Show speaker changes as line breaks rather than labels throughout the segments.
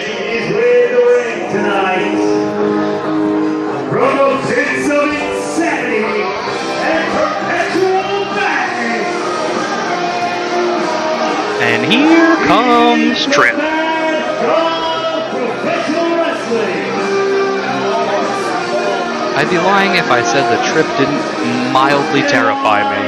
is with the ring tonight. From the pits of insanity and perpetual madness.
And here comes Tripp. I'd be lying if I said that Tripp didn't mildly terrify me.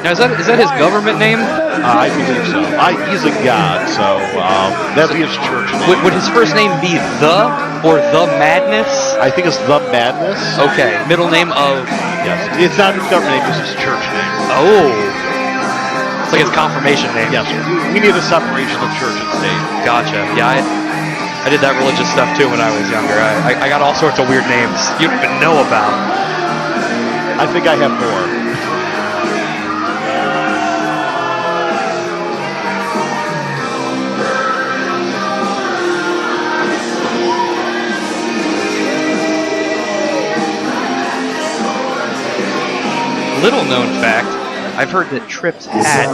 Now, is that his government name?
I believe so. He's a god, so that'd be his church name.
Would his first name be The or The Madness?
I think it's The Madness.
Okay. Middle name of...
Yes. It's not his government name, it's his church name.
Oh. It's like his confirmation name.
Yes. We need a separation of church and state.
Gotcha. Yeah, I did that religious stuff too when I was younger. I got all sorts of weird names you don't even know about.
I think I have more.
Little known fact, I've heard that Tripp's hat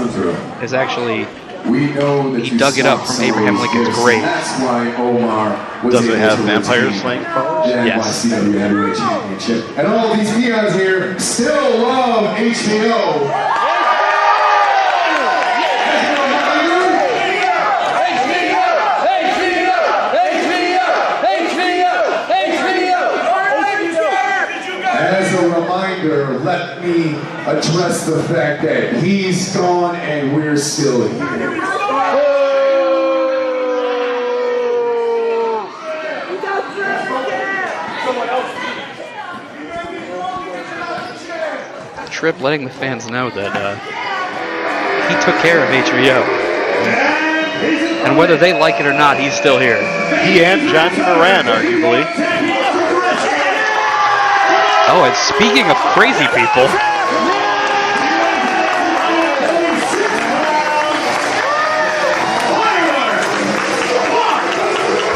is actually, he dug it up from Abraham Lincoln's grave.
Does it have vampire slaying powers?
Yes.
And all these peons here still love HBO. Let me address the fact that he's gone and we're still here.
Tripp letting the fans know that he took care of HBO. And whether they like it or not, he's still here.
He and Johnny Moran, arguably.
Oh, and speaking of crazy people,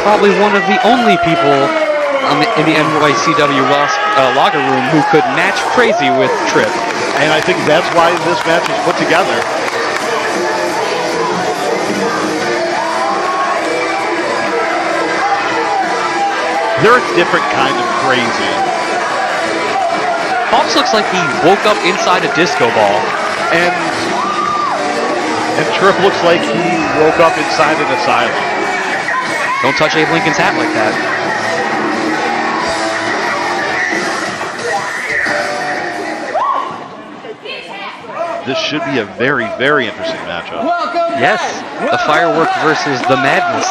probably one of the only people in the NYCW locker room who could match crazy with Tripp.
And I think that's why this match was put together. They're a different kind of crazy.
Fox looks like he woke up inside a disco ball.
And Tripp looks like he woke up inside an asylum.
Don't touch Abe Lincoln's hat like that.
This should be a very, very interesting matchup.
Yes, the Firework versus the Madness.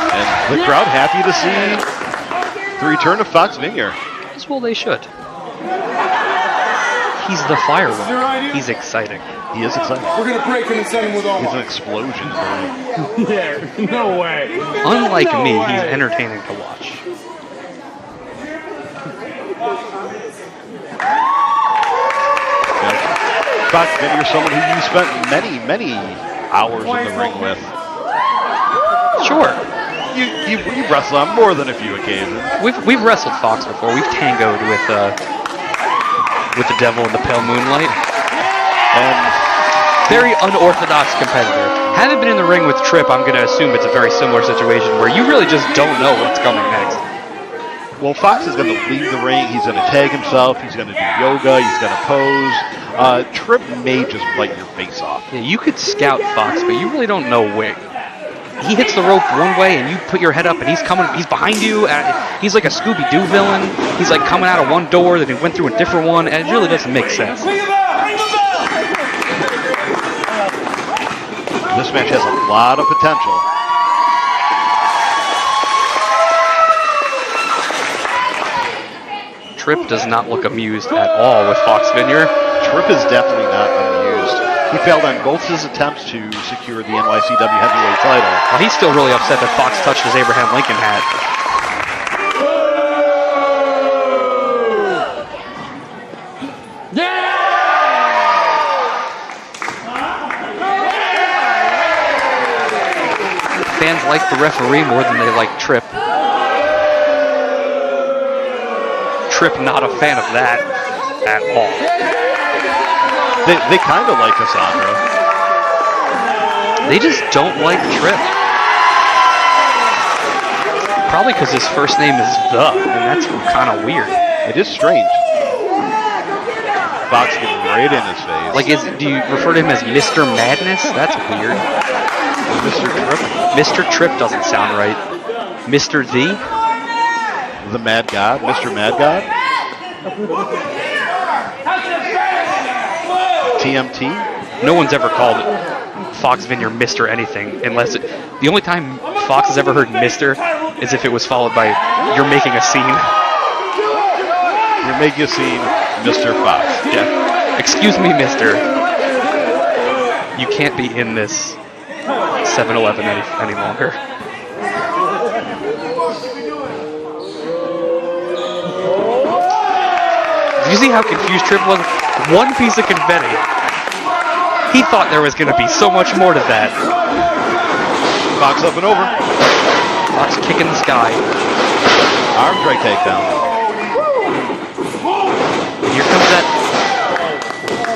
And the crowd happy to see the return of Fox Vinyer.
As well they should. He's the Firework. He's exciting.
He is exciting.
We're going to break him and send him with all.
He's an explosion.
Yeah, no way.
Unlike me, he's entertaining to watch.
Fox Vinyer, someone who you spent many, many hours in the ring with.
Sure.
You've wrestled on more than a few occasions.
We've wrestled Fox before. We've tangoed with the devil in the pale moonlight.
And
very unorthodox competitor. Haven't been in the ring with Tripp, I'm going to assume it's a very similar situation where you really just don't know what's coming next.
well, Fox is going to leave the ring. He's going to tag himself. He's going to do yoga. He's going to pose. Tripp may just bite your face off.
Yeah, you could scout Fox, but you really don't know where. He hits the rope one way, and you put your head up, and he's coming. He's behind you. He's like a Scooby-Doo villain. He's like coming out of one door, then he went through a different one, and it really doesn't make sense.
This match has a lot of potential.
Tripp does not look amused at all with Fox Vinyer.
Tripp is definitely not amused. He failed on both his attempts to secure the NYCW heavyweight title.
Well, he's still really upset that Fox touched his Abraham Lincoln hat. Fans like the referee more than they like Tripp. Tripp not a fan of that at all.
They kind of like Cassandra.
They just don't like Tripp. Probably because his first name is The, and that's kind of weird.
It is strange. Fox getting right in his face.
Like, do you refer to him as Mr. Madness? That's weird.
Mr. Tripp.
Mr. Tripp doesn't sound right. Mr. The?
The Mad God? Mr. Mad God? TMT?
No one's ever called Fox Vinyer Mr. anything, unless the only time Fox has ever heard Mr. is if it was followed by, you're making a scene.
You're making a scene, Mr. Fox.
Yeah. Excuse me, mister. You can't be in this 7-Eleven any longer. Did you see how confused Tripp was? One piece of confetti. He thought there was going to be so much more to that.
Fox up and over.
Fox kicking the sky.
Arm drag takedown.
Here comes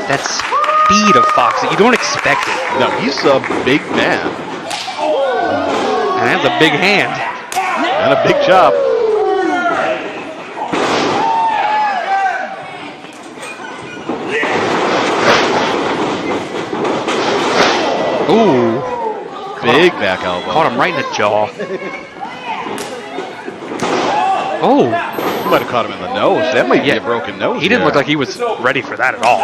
that speed of Fox. You don't expect it.
No, he's a big man.
And that's a big hand.
And a big chop.
Ooh.
Big back elbow.
Caught him right in the jaw. Oh.
You might have caught him in the nose. That might be a broken nose.
He didn't look like he was ready for that at all.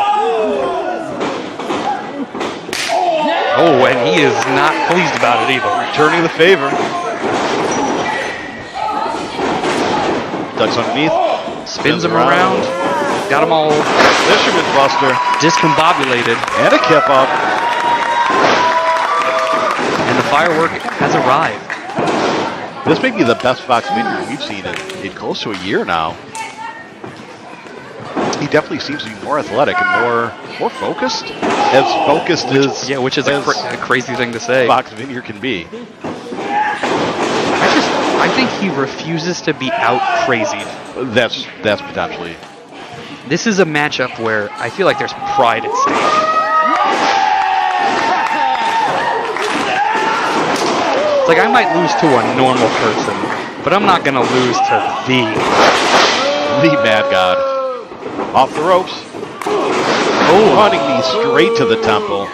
Oh, and he is not pleased about it either.
Returning the favor. Ducks underneath.
Spins him around. Got him all
Fisherman's Buster.
discombobulated.
And a kip up.
And the firework has arrived.
This may be the best Fox Vinyer we've seen in close to a year now. He definitely seems to be more athletic and more focused. As focused as
which is a crazy thing to say.
Fox Vinyer can be.
I think he refuses to be out crazied.
That's potentially.
This is a matchup where I feel like there's pride at stake. It's like I might lose to a normal person, but I'm not going to lose to the
Mad God. Off the ropes. Oh, running me straight to the temple.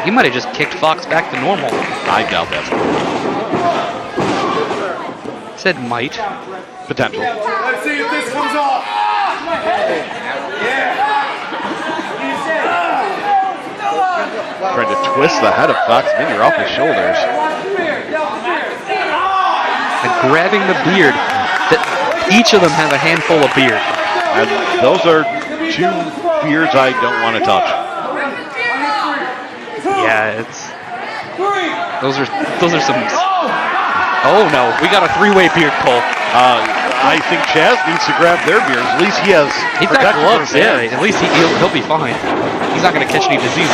He might have just kicked Fox back to normal.
I doubt that's good.
Said might.
Potential.
Let's see if this comes off.
Trying to twist the head of Fox Vinyer off his shoulders.
And grabbing the beard. Each of them have a handful of beard.
And those are two beards I don't want to touch.
Yeah, those are some. Oh no, we got a three-way beard pull.
I think Chaz needs to grab their beards. At least
he's got gloves. Yeah, at least he'll be fine. He's not going to catch any diseases.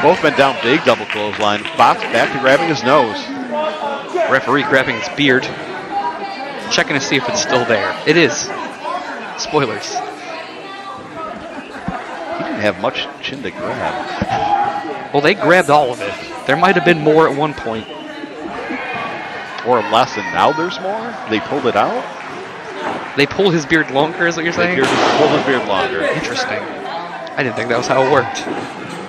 Both men down big double clothesline. Fox back to grabbing his nose.
Referee grabbing his beard. Checking to see if it's still there. It is. Spoilers.
He didn't have much chin to grab.
Well, they grabbed all of it. There might have been more at one point.
Or less, and now there's more? They pulled it out?
They pulled his beard longer, is what you're saying?
They pulled his beard longer.
Interesting. I didn't think that was how it worked.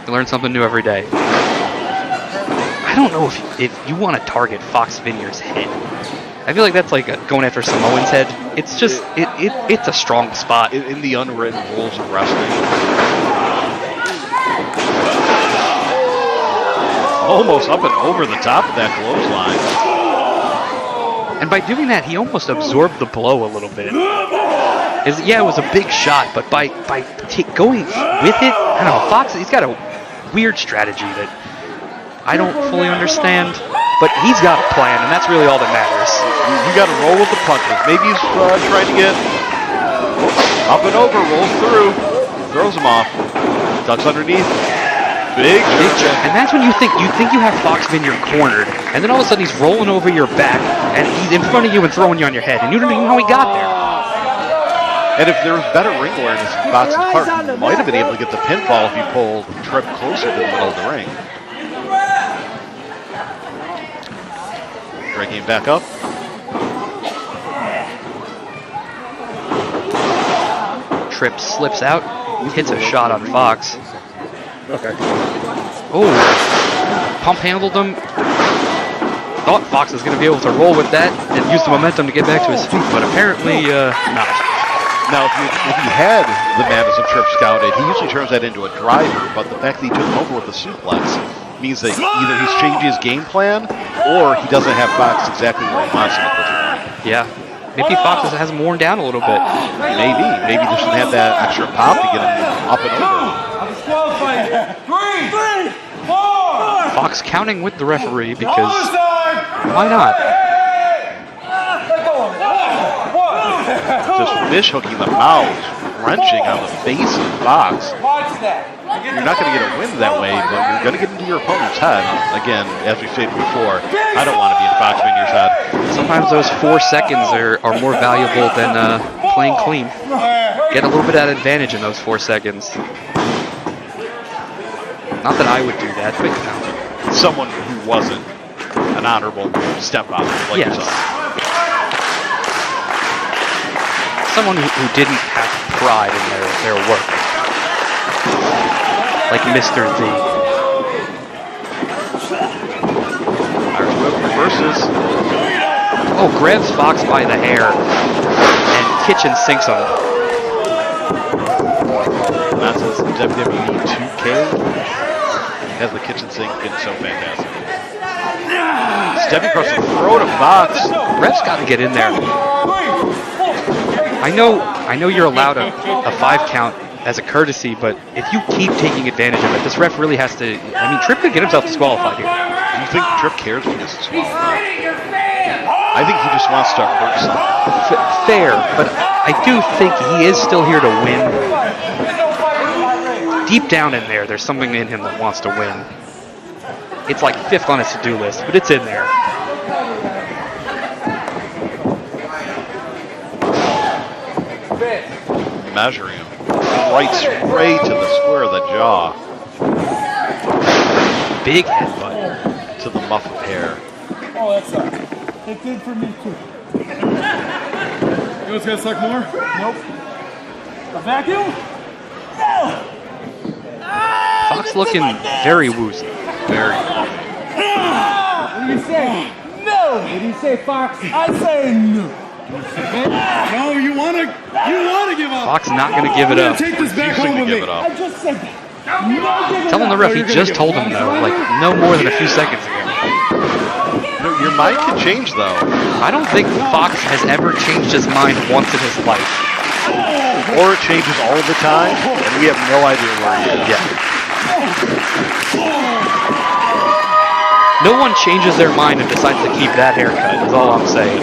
You learn something new every day. I don't know if you want to target Fox Vinyer's head. I feel like that's like going after Samoan's head. It's just, it's a strong spot.
In the unwritten rules of wrestling. Almost up and over the top of that clothesline.
And by doing that, he almost absorbed the blow a little bit. It was a big shot, but by going with it, I don't know, Fox, he's got a weird strategy that I don't fully understand, but he's got a plan, and that's really all that matters.
You got to roll with the punches. Maybe he's trying to get up and over, rolls through, throws him off, ducks underneath. Big
And that's when you think you have Fox Vinyer cornered, and then all of a sudden he's rolling over your back, and he's in front of you and throwing you on your head, and you don't even know how he got there.
And if there was better ring awareness in Fox's part, he might have been able to get the pinfall if he pulled Tripp closer to the middle of the ring. Breaking back up.
Tripp slips out, hits a shot on Fox.
Okay.
Oh, pump handled him. Thought Fox was going to be able to roll with that and use the momentum to get back to his feet, but apparently not.
Now, if he had the Madison Tripp scouted, he usually turns that into a driver, but the fact that he took him over with a suplex means that either he's changing his game plan or he doesn't have Fox exactly where he wants him at this point.
Yeah. Maybe Fox has him worn down a little bit.
Maybe he doesn't have that extra pop to get him up and over.
Fox counting with the referee because why not?
Just fish hooking the mouth, wrenching on the face of Fox. You're not going to get a win that way, but you're going to get into your opponent's head. Again, as we stated before, I don't want to be in Fox Vinyer's head.
Sometimes those 4 seconds are more valuable than playing clean. Get a little bit of advantage in those 4 seconds. Not that I would do that, but you know.
Someone who wasn't an honorable stepfather like yourself.
Someone who didn't have pride in their work. Like Mr. Z.
Irish whip reverses.
Oh, grabs Fox by the hair and kitchen sinks him.
Not since WWE 2K has the kitchen sink been so fantastic. Stepping across the throat of Fox.
Ref's got to get in there. I know you're allowed a 5 count as a courtesy, but if you keep taking advantage of it, this ref really has to. I mean, Tripp could get himself disqualified here.
Do you think Tripp cares when he gets disqualified? I think he just wants to hurt someone.
Fair, but I do think he is still here to win. Deep down in there, there's something in him that wants to win. It's like 5th on his to-do list, but it's in there.
Measuring him. Right straight to the square of the jaw.
Big headbutt.
To the muff of hair.
Oh, that's it's good for me too. You guys gonna suck more? Nope. A vacuum? No!
Fox looking very woozy.
Very.
What do you say? No! What do you say, Fox? I say no. No, you wanna give up.
Fox not gonna give it up.
Take this back home with me. I just said that.
Telling the ref he just told him though, like no more than a few seconds ago.
Your mind can change though.
I don't think Fox has ever changed his mind once in his life.
Or it changes all the time, and we have no idea where he is.
Yeah. No one changes their mind and decides to keep that haircut, is all I'm saying.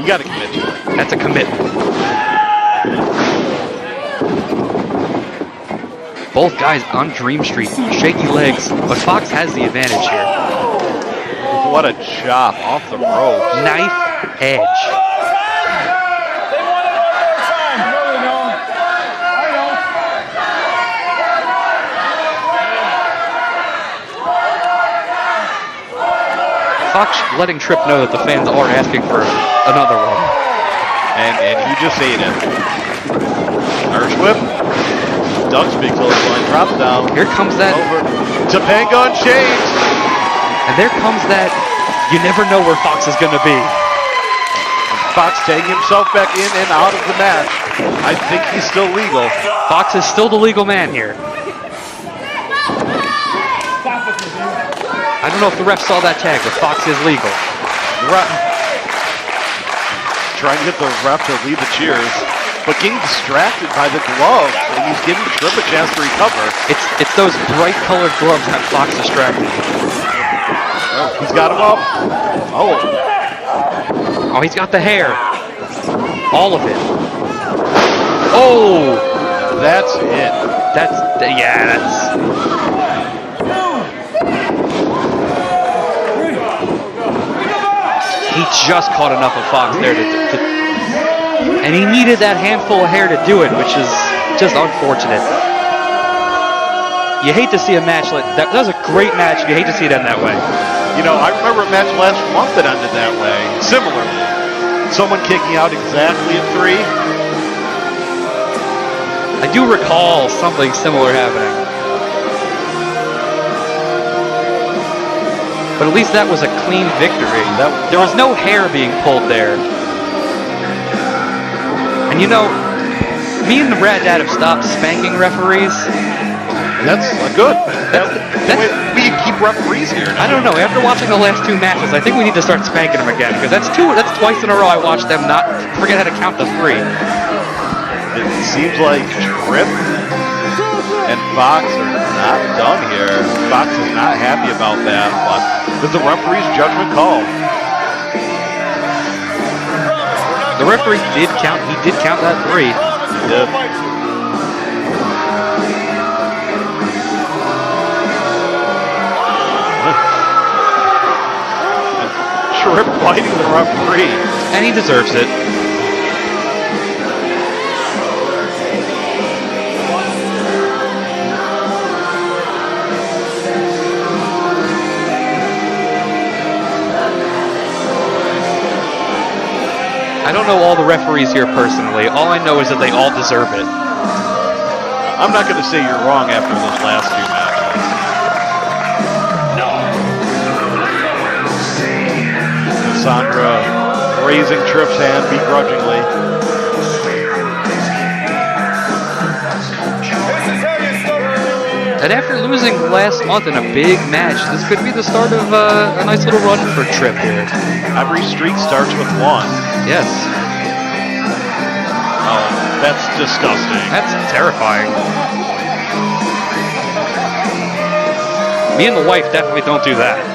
You gotta commit to it.
That's a commitment. Both guys on Dream Street, shaky legs, but Fox has the advantage here.
What a chop off the rope.
Knife edge. Fox letting Tripp know that the fans are asking for another one.
And he just ate it. Irish whip. Ducks big clothesline, drops down.
Here comes that.
Over. Topanga on chains.
And there comes that. You never know where Fox is going to be.
Fox taking himself back in and out of the match. I think he's still legal.
Fox is still the legal man here. I don't know if the ref saw that tag, but Fox is legal.
The ref trying to get the ref to lead the cheers, but getting distracted by the gloves, and he's giving Tripp a chance to recover.
It's those bright colored gloves that Fox distracted.
Oh, he's got him up.
Oh, he's got the hair. All of it. Oh!
That's it.
That's. He just caught enough of Fox there and he needed that handful of hair to do it, which is just unfortunate. You hate to see a match like that. That was a great match. You hate to see it end that way.
You know, I remember a match last month that ended that way, similarly. Someone kicking out exactly at 3.
I do recall something similar happening. But at least that was a clean victory. There was no hair being pulled there. And you know, me and the Rad Dad have stopped spanking referees.
That's good. We keep referees here now.
I don't know. After watching the last 2 matches, I think we need to start spanking them again, because that's twice in a row I watched them not forget how to count to 3.
It seems like Tripp and Fox are not done here. Fox is not happy about that, but this is the referee's judgment call.
The referee did count. He did count that 3.
He did. Tripp fighting the referee.
And he deserves it. I don't know all the referees here personally. All I know is that they all deserve it.
I'm not going to say you're wrong after those last 2 matches. Sandra raising Tripp's hand begrudgingly.
And after losing last month in a big match, this could be the start of a nice little run for Tripp here.
Every streak starts with 1.
Yes.
Oh, that's disgusting.
That's terrifying. Me and the wife definitely don't do that.